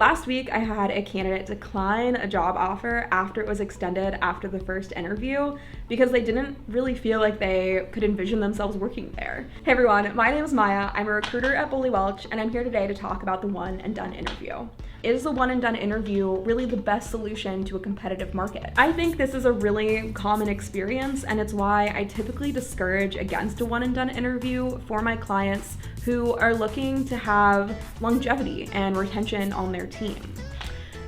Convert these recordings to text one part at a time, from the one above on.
Last week, I had a candidate decline a job offer after it was extended after the first interview because they didn't really feel like they could envision themselves working there. Hey everyone, my name is Maya. I'm a recruiter at Bully Welch, and I'm here today to talk about the one and done interview. Is the one and done interview really the best solution to a competitive market? I think this is a really common experience, and it's why I typically discourage against a one and done interview for my clients who are looking to have longevity and retention on their team.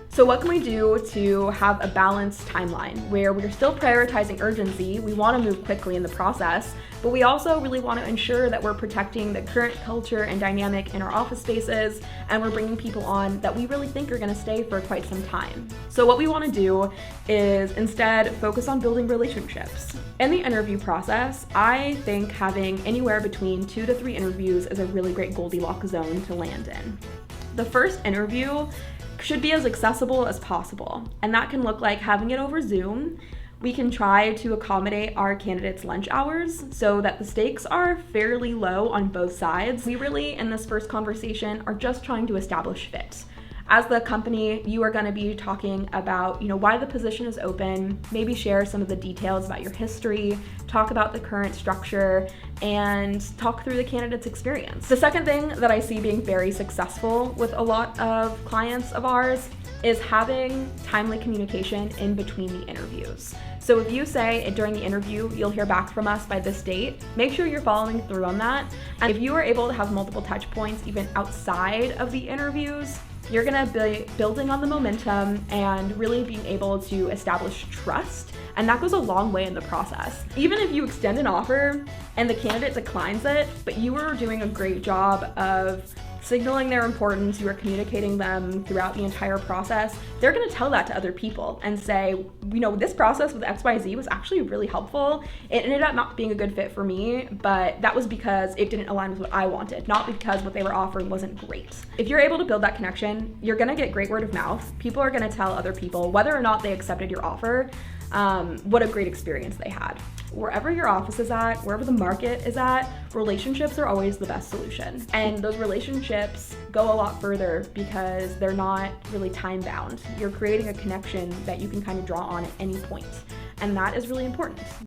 So what can we do to have a balanced timeline where we're still prioritizing urgency, we want to move quickly in the process, but we also really want to ensure that we're protecting the current culture and dynamic in our office spaces, and we're bringing people on that we really think are going to stay for quite some time. So what we want to do is instead focus on building relationships. In the interview process, I think having anywhere between 2 to 3 interviews is a really great Goldilocks zone to land in. The first interview should be as accessible as possible, and that can look like having it over Zoom. We can try to accommodate our candidates' lunch hours so that the stakes are fairly low on both sides. We really, in this first conversation, are just trying to establish fit. As the company, you are going to be talking about, why the position is open, maybe share some of the details about your history, talk about the current structure, and talk through the candidate's experience. The second thing that I see being very successful with a lot of clients of ours is having timely communication in between the interviews. So if you say during the interview, you'll hear back from us by this date, make sure you're following through on that. And if you are able to have multiple touch points even outside of the interviews, you're gonna be building on the momentum and really being able to establish trust. And that goes a long way in the process. Even if you extend an offer and the candidate declines it, but you are doing a great job of signaling their importance, you are communicating them throughout the entire process, they're gonna tell that to other people and say, this process with XYZ was actually really helpful. It ended up not being a good fit for me, but that was because it didn't align with what I wanted, not because what they were offering wasn't great. If you're able to build that connection, you're gonna get great word of mouth. People are gonna tell other people, whether or not they accepted your offer, what a great experience they had. Wherever your office is at, wherever the market is at, relationships are always the best solution. And those relationships go a lot further because they're not really time bound. You're creating a connection that you can kind of draw on at any point. And that is really important.